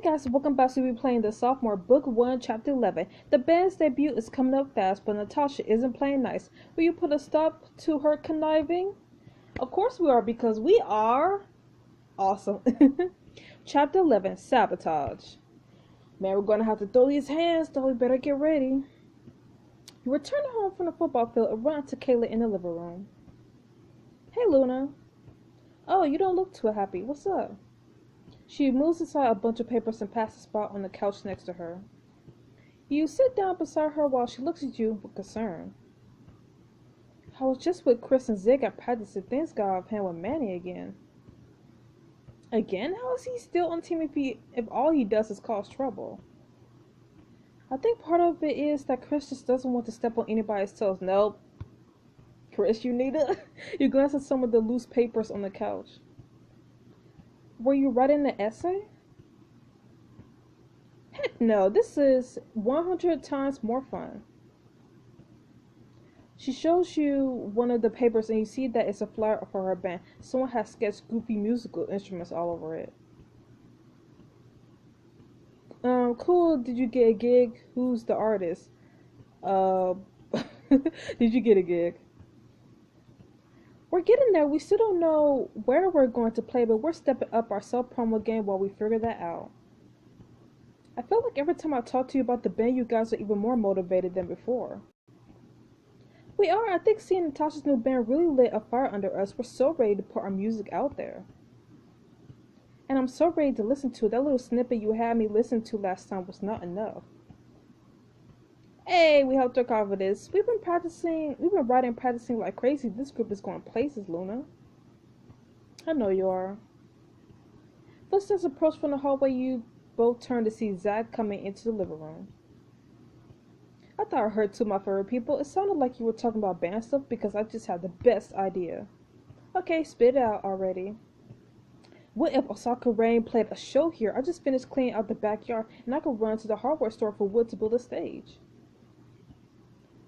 guys, welcome back to be playing the Sophomore Book 1, Chapter 11. The band's debut is coming up fast, but Natasha isn't playing nice. Will you put a stop to her conniving? Of course we are, because we are awesome. Chapter 11, Sabotage. Man, we're going to have to throw these hands, so we better get ready. You return home from the football field and run to Kaitlyn in the living room. Hey, Luna. Oh, you don't look too happy. What's up? She moves aside a bunch of papers and passes a spot on the couch next to her. You sit down beside her while she looks at you with concern. I was just with Chris and Zig at practice and things got out of hand with Manny again. Again? How is he still on team if all he does is cause trouble? I think part of it is that Chris just doesn't want to step on anybody's toes. Nope. Chris, you need it. You glance at some of the loose papers on the couch. Were you writing an essay? Heck no, this is 100 times more fun. She shows you one of the papers and you see that it's a flyer for her band. Someone has sketched goofy musical instruments all over it. Cool, did you get a gig? Who's the artist? Did you get a gig? We're getting there. We still don't know where we're going to play, but we're stepping up our self-promo game while we figure that out. I feel like every time I talk to you about the band, you guys are even more motivated than before. We are. I think seeing Natasha's new band really lit a fire under us. We're so ready to put our music out there. And I'm so ready to listen to it. That little snippet you had me listen to last time was not enough. Hey, we helped her cover this. We've been writing and practicing like crazy. This group is going places, Luna. I know you are. Footsteps approach from the hallway. You both turn to see Zach coming into the living room. I thought I heard two of my favorite people. It sounded like you were talking about band stuff because I just had the best idea. Okay, spit it out already. What if Osaka Rain played a show here? I just finished cleaning out the backyard and I could run to the hardware store for wood to build a stage.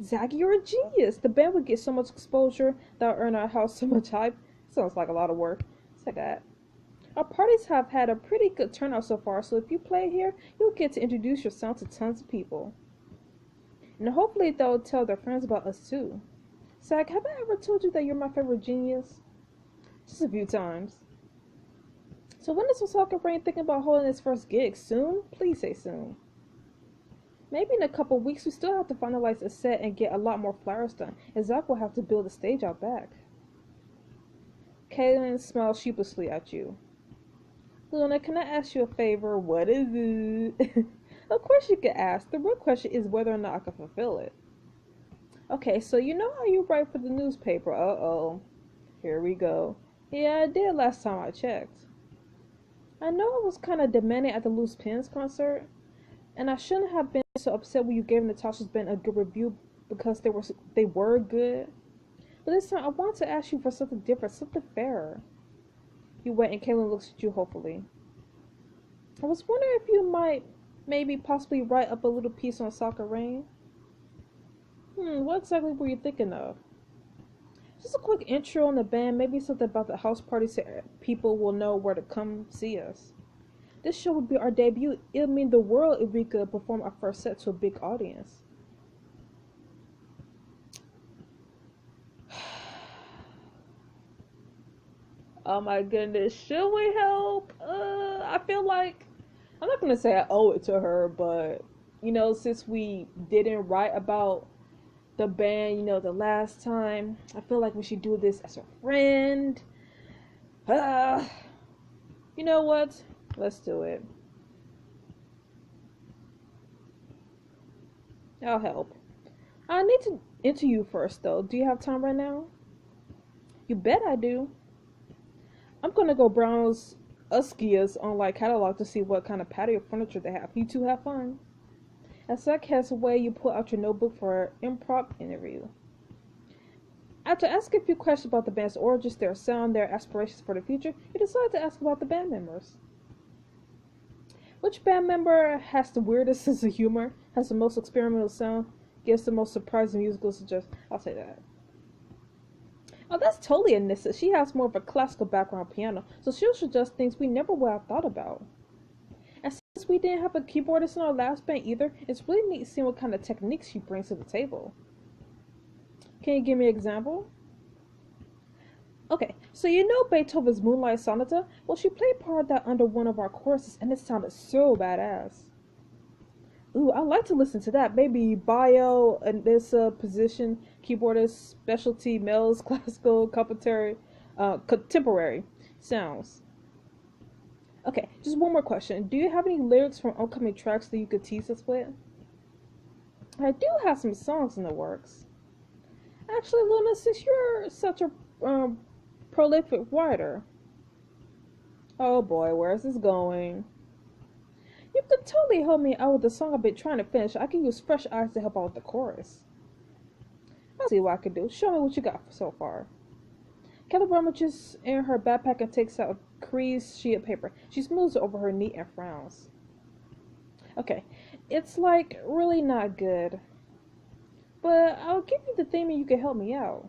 Zach, you're a genius. The band would get so much exposure that would earn our house so much hype. Sounds like a lot of work. It's like that. Our parties have had a pretty good turnout so far, so if you play here, you'll get to introduce your sound to tons of people. And hopefully they'll tell their friends about us too. Zach, have I ever told you that you're my favorite genius? Just a few times. So when is Osaka Rain thinking about holding his first gig? Soon? Please say soon. Maybe in a couple weeks. We still have to finalize a set and get a lot more flyers done, and Zach will have to build a stage out back. Kaitlyn smiles sheepishly at you. Luna, can I ask you a favor? What is it? Of course you can ask. The real question is whether or not I can fulfill it. Okay, so you know how you write for the newspaper? Uh-oh. Here we go. Yeah, I did last time I checked. I know I was kind of demanding at the Loose Pins concert, and I shouldn't have been so upset when you gave Natasha's band a good review because they were good. But this time I want to ask you for something different, something fairer. You wait and Kaitlyn looks at you hopefully. I was wondering if you might maybe possibly write up a little piece on Osaka Rain. What exactly were you thinking of? Just a quick intro on the band, maybe something about the house party so people will know where to come see us. This show would be our debut. It would mean the world if we could perform our first set to a big audience. Oh my goodness, should we help? I feel like, I'm not going to say I owe it to her, but, since we didn't write about the band, the last time, I feel like we should do this as a friend. You know what? Let's do it. I'll help. I need to interview you first, though. Do you have time right now? You bet I do. I'm gonna go browse Uskia's online catalog to see what kind of patio furniture they have. You two have fun. As Zach has a way, you pull out your notebook for an improv interview. After asking a few questions about the band's origins, their sound, their aspirations for the future, you decide to ask about the band members. Which band member has the weirdest sense of humor, has the most experimental sound, gives the most surprising musical suggestions? I'll say that. Oh, that's totally Anissa. She has more of a classical background on piano, so she'll suggest things we never would have thought about. And since we didn't have a keyboardist in our last band either, it's really neat seeing what kind of techniques she brings to the table. Can you give me an example? Okay, so you know Beethoven's Moonlight Sonata? Well, she played part of that under one of our courses, and it sounded so badass. Ooh, I'd like to listen to that. Maybe bio and this position, keyboardist, specialty, males, classical, contemporary sounds. Okay, just one more question. Do you have any lyrics from upcoming tracks that you could tease us with? I do have some songs in the works. Actually, Luna, since you're such a prolific writer. Oh boy, where's this going? You could totally help me out with the song I've been trying to finish. I can use fresh eyes to help out with the chorus. I'll see what I can do. Show me what you got so far. Kaitlyn rummages in her backpack and takes out a creased sheet of paper. She smooths it over her knee and frowns. Okay, it's like really not good. But I'll give you the theme and you can help me out.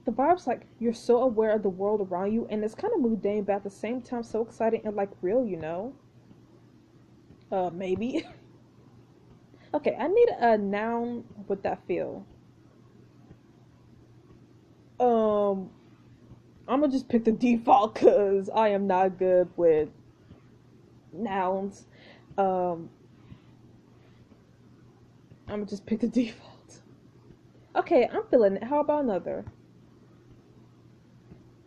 The vibe's like you're so aware of the world around you and it's kind of mundane but at the same time so exciting and like real, you know? Maybe. Okay, I need a noun with that feel. I'm gonna just pick the default because I am not good with nouns. I'm gonna just pick the default. Okay, I'm feeling it. How about another?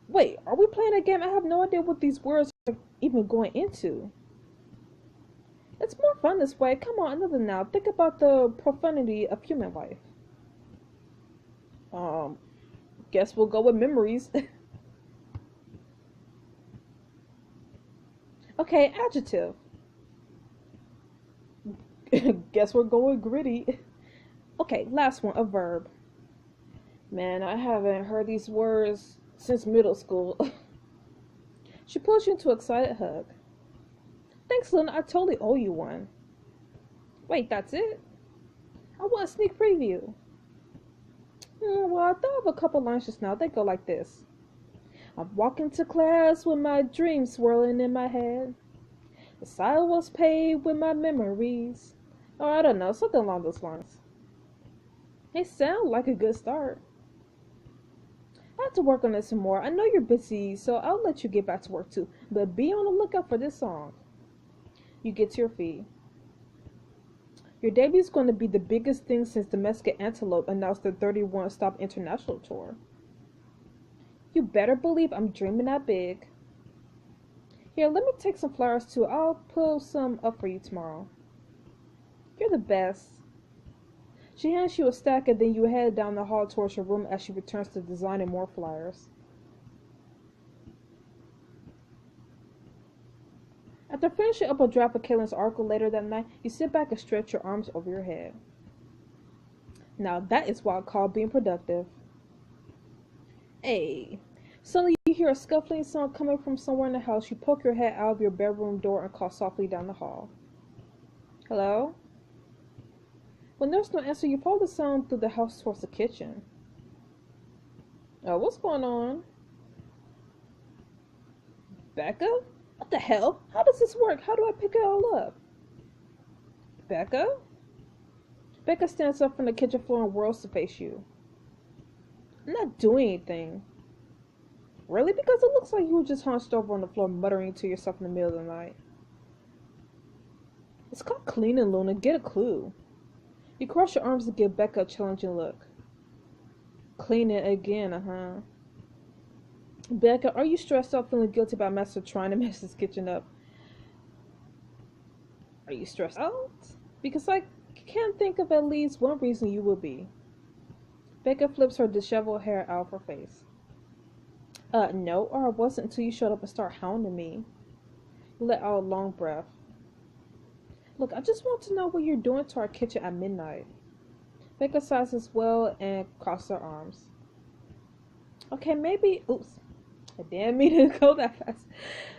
Wait, are we playing a game? I have no idea what these words are even going into. It's more fun this way. Come on, another now. Think about the profundity of human life. Guess we'll go with memories. Okay, adjective. Guess we're going gritty. Okay, last one, a verb. Man, I haven't heard these words since middle school. She pulls you into an excited hug. Thanks, Luna. I totally owe you one. Wait, that's it? I want a sneak preview. Well, I thought of a couple lines just now. They go like this. I'm walking to class with my dreams swirling in my head. The sidewalks paved with my memories. Or I don't know, something along those lines. They sound like a good start. I have to work on it some more. I know you're busy, so I'll let you get back to work too. But be on the lookout for this song. You get to your feet. Your debut is going to be the biggest thing since Domestic Antelope announced their 31-stop international tour. You better believe I'm dreaming that big. Here, let me take some flowers too. I'll pull some up for you tomorrow. You're the best. She hands you a stack and then you head down the hall towards your room as she returns to designing more flyers. After finishing up a draft of Kaitlyn's article later that night, you sit back and stretch your arms over your head. Now that is what I call being productive. Hey. Suddenly you hear a scuffling sound coming from somewhere in the house. You poke your head out of your bedroom door and call softly down the hall. Hello? When there's no answer, you follow the sound through the house towards the kitchen. What's going on? Becca? What the hell? How does this work? How do I pick it all up? Becca? Becca stands up from the kitchen floor and whirls to face you. I'm not doing anything. Really? Because it looks like you were just hunched over on the floor muttering to yourself in the middle of the night. It's called cleaning, Luna. Get a clue. You cross your arms to give Becca a challenging look. Cleaning again, Becca, are you stressed out feeling guilty about Master trying to mess this kitchen up? Are you stressed out? Because I can't think of at least one reason you will be. Becca flips her disheveled hair out of her face. No, or I wasn't until you showed up and started hounding me. You let out a long breath. Look, I just want to know what you're doing to our kitchen at midnight. Becca sighs as well and crosses her arms. Okay, maybe... Oops. I didn't mean to go that fast.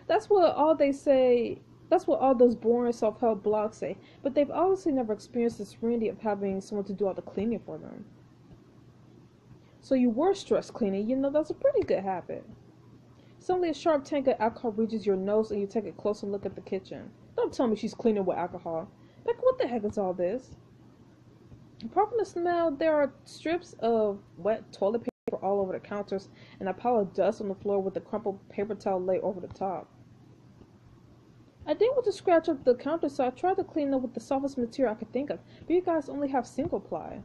That's what all they say... That's what all those boring self-help blogs say. But they've obviously never experienced the serenity of having someone to do all the cleaning for them. So you were stress cleaning. You know, that's a pretty good habit. Suddenly a sharp tank of alcohol reaches your nose and you take a closer look at the kitchen. Don't tell me she's cleaning with alcohol. Becca, what the heck is all this? Apart from the smell, there are strips of wet toilet paper all over the counters and a pile of dust on the floor with a crumpled paper towel laid over the top. I didn't want to scratch up the counter, so I tried to clean it with the softest material I could think of, but you guys only have single ply.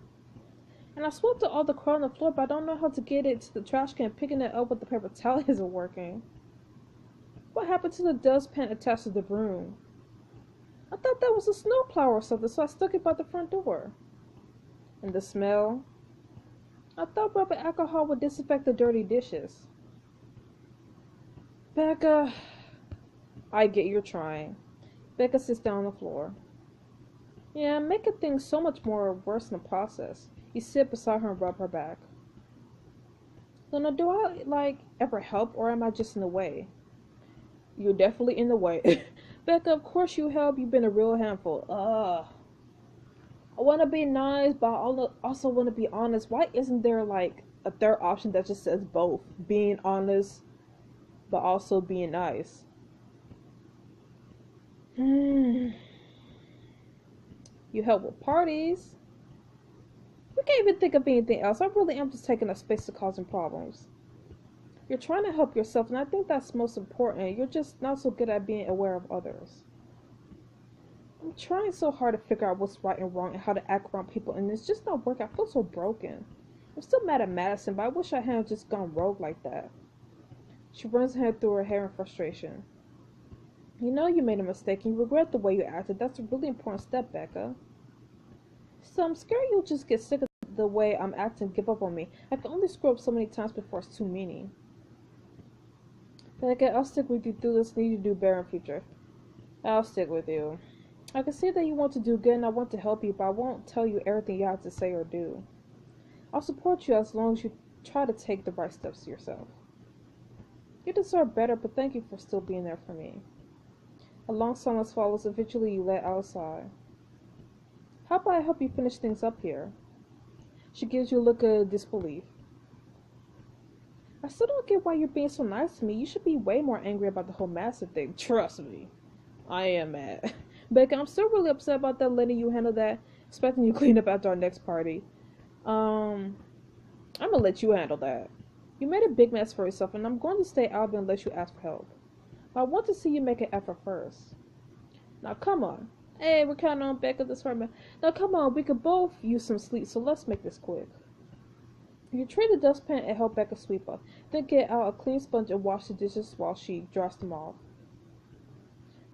And I swept all the crud on the floor, but I don't know how to get it to the trash can. Picking it up with the paper towel isn't working. What happened to the dustpan attached to the broom? I thought that was a snowplow or something, so I stuck it by the front door. And the smell? I thought rubbing alcohol would disinfect the dirty dishes. Becca, I get you're trying. Becca sits down on the floor. Yeah, making things so much more worse in the process. You sit beside her and rub her back. Luna, do I, ever help, or am I just in the way? You're definitely in the way. Becca, of course you help. You've been a real handful. I want to be nice, but I also want to be honest. Why isn't there, a third option that just says both? Being honest, but also being nice. You help with parties. You can't even think of anything else. I really am just taking up space to causing problems. You're trying to help yourself, and I think that's most important. You're just not so good at being aware of others. I'm trying so hard to figure out what's right and wrong and how to act around people, and it's just not working. I feel so broken. I'm still mad at Madison, but I wish I hadn't just gone rogue like that. She runs her hand through her hair in frustration. You know you made a mistake and you regret the way you acted. That's a really important step, Becca. So I'm scared you'll just get sick of the way I'm acting and give up on me. I can only screw up so many times before it's too meaning. Becca, I'll stick with you through this. Need you to do better in future. I'll stick with you. I can see that you want to do good and I want to help you, but I won't tell you everything you have to say or do. I'll support you as long as you try to take the right steps yourself. You deserve better, but thank you for still being there for me. A long silence follows. Eventually you let out a sigh. How about I help you finish things up here? She gives you a look of disbelief. I still don't get why you're being so nice to me. You should be way more angry about the whole massive thing. Trust me. I am mad. Becca, I'm still really upset about that, letting you handle that. Expecting you to clean up after our next party. I'm gonna let you handle that. You made a big mess for yourself, and I'm going to stay out of it unless you ask for help. But I want to see you make an effort first. Now come on. Hey, we're counting on Becca this far. Now come on, we could both use some sleep, so let's make this quick. You trade the dustpan and help Becca sweep up. Then get out a clean sponge and wash the dishes while she dries them off.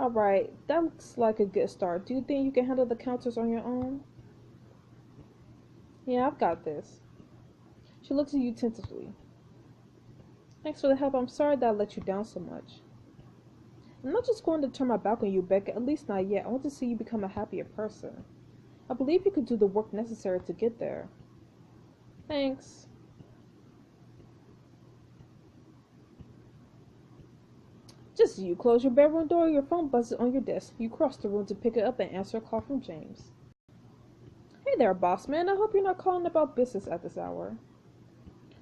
Alright, that looks like a good start. Do you think you can handle the counters on your own? Yeah, I've got this. She looks at you tentatively. Thanks for the help. I'm sorry that I let you down so much. I'm not just going to turn my back on you, Becca, at least not yet. I want to see you become a happier person. I believe you could do the work necessary to get there. Thanks. Just as you close your bedroom door, your phone buzzes on your desk. You cross the room to pick it up and answer a call from James. Hey there, boss man. I hope you're not calling about business at this hour.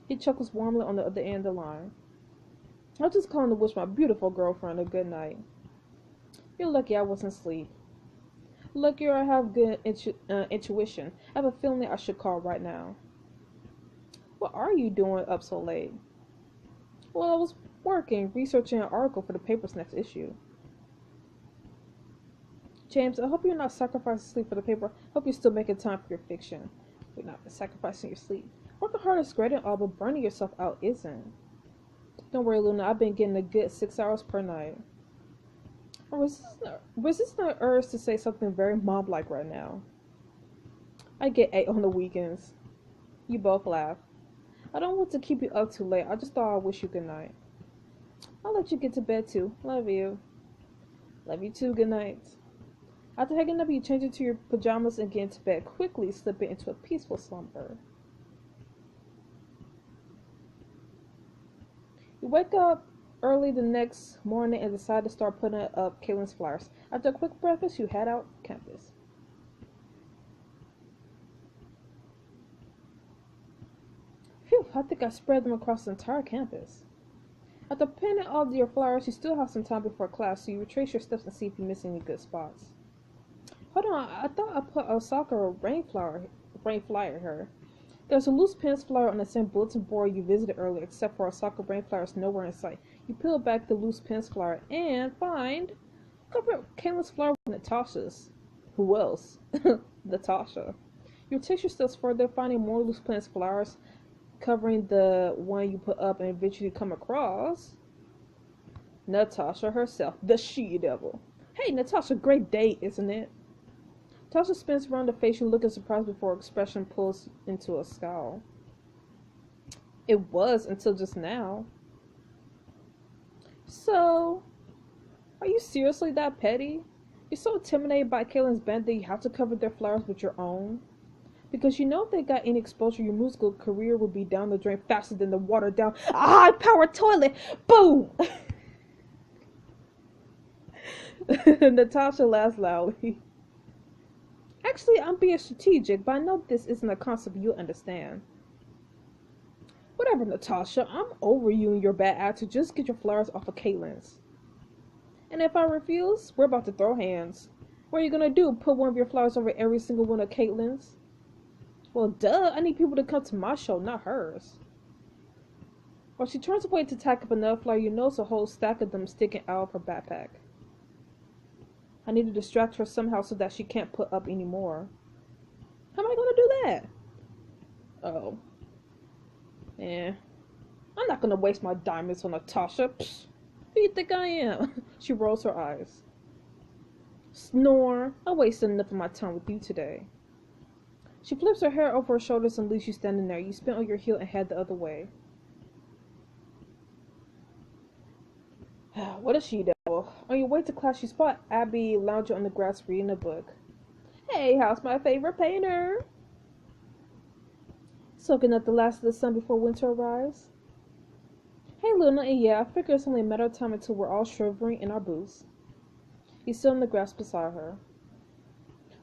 He chuckles warmly on the other end of the line. I was just calling to wish my beautiful girlfriend a good night. You're lucky I wasn't asleep. Lucky I have good intuition. I have a feeling I should call right now. What are you doing up so late? Well, I was working, researching an article for the paper's next issue. James, I hope you're not sacrificing sleep for the paper. I hope you're still making time for your fiction. You're not sacrificing your sleep. Working hard is great and all, but burning yourself out isn't. Don't worry, Luna. I've been getting a good 6 hours per night. I'm resisting the urge to say something very mom-like right now. I get 8 on the weekends. You both laugh. I don't want to keep you up too late. I just thought I'd wish you good night. I'll let you get to bed too. Love you. Love you too. Good night. After hanging up, you change into your pajamas and get into bed, quickly slipping into a peaceful slumber. You wake up early the next morning and decide to start putting up Kaitlyn's flyers. After a quick breakfast, you head out campus. Phew, I think I spread them across the entire campus. After pinning all your flowers, you still have some time before class, so you retrace your steps and see if you miss any good spots. Hold on, I thought I put a soccer rain flyer here. There's a loose pins flyer on the same bulletin board you visited earlier, except for a soccer rain flyer is nowhere in sight. You peel back the loose pins flyer and find Kaitlyn's flower with Natasha's. Who else? Natasha. You take your steps further, finding more loose pins flowers covering the one you put up, and eventually come across Natasha herself, the she-devil. Hey, Natasha, great date, isn't it? Natasha spins around the face, you looking surprised before her expression pulls into a scowl. It was until just now. So, are you seriously that petty? You're so intimidated by Kaitlyn's band that you have to cover their flowers with your own? Because you know if they got any exposure, your musical career would be down the drain faster than the water down a high-powered toilet. Boom! Natasha laughs loudly. Actually, I'm being strategic, but I know this isn't a concept you understand. Whatever, Natasha. I'm over you and your bad attitude. Just get your flowers off of Kaitlyn's. And if I refuse, we're about to throw hands. What are you gonna do? Put one of your flowers over every single one of Kaitlyn's? Well, duh. I need people to come to my show, not hers. While she turns away to tack up another flower, you notice a whole stack of them sticking out of her backpack. I need to distract her somehow so that she can't put up any more. How am I gonna do that? Oh. I'm not gonna waste my diamonds on Natasha. Psh, who you think I am? She rolls her eyes. Snore. I wasted enough of my time with you today. She flips her hair over her shoulders and leaves you standing there. You spin on your heel and head the other way. What a she-devil. On your way to class, you spot Abby lounging on the grass reading a book. Hey, how's my favorite painter? Soaking up the last of the sun before winter arrives. Hey, Luna, and yeah, I figure it's only a matter of time until we're all shivering in our boots. He's still in the grass beside her.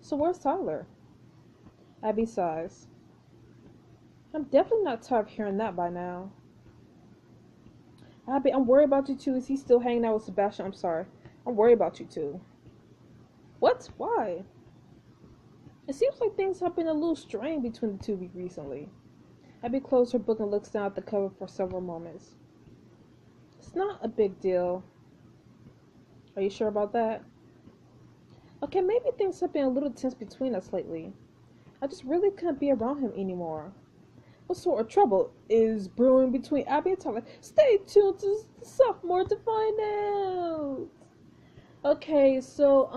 So where's Tyler? Abby sighs. I'm definitely not tired of hearing that by now. Abby, I'm worried about you too. Is he still hanging out with Sebastian? I'm sorry. I'm worried about you too. What? Why? It seems like things have been a little strained between the two of you recently. Abby closed her book and looks down at the cover for several moments. It's not a big deal. Are you sure about that? Okay, maybe things have been a little tense between us lately. I just really couldn't be around him anymore. What sort of trouble is brewing between Abby and Tyler? Stay tuned to Sophomore to find out. Okay, so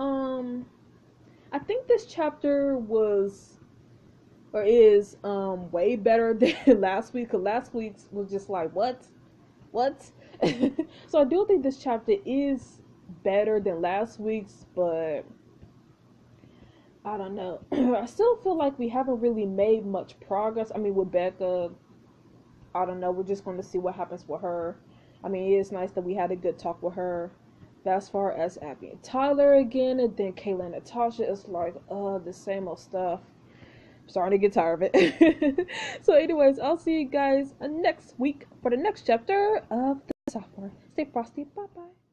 I think this chapter was or is way better than last week. Cause last week's was just like what? So I do think this chapter is better than last week's, but I don't know. I still feel like we haven't really made much progress. I mean, with Becca, I don't know. We're just going to see what happens with her. I mean, it is nice that we had a good talk with her. But as far as Abby and Tyler again, and then Kaitlyn and Natasha, it's like, the same old stuff. I'm starting to get tired of it. So anyways, I'll see you guys next week for the next chapter of the Sophomore. Stay frosty. Bye-bye.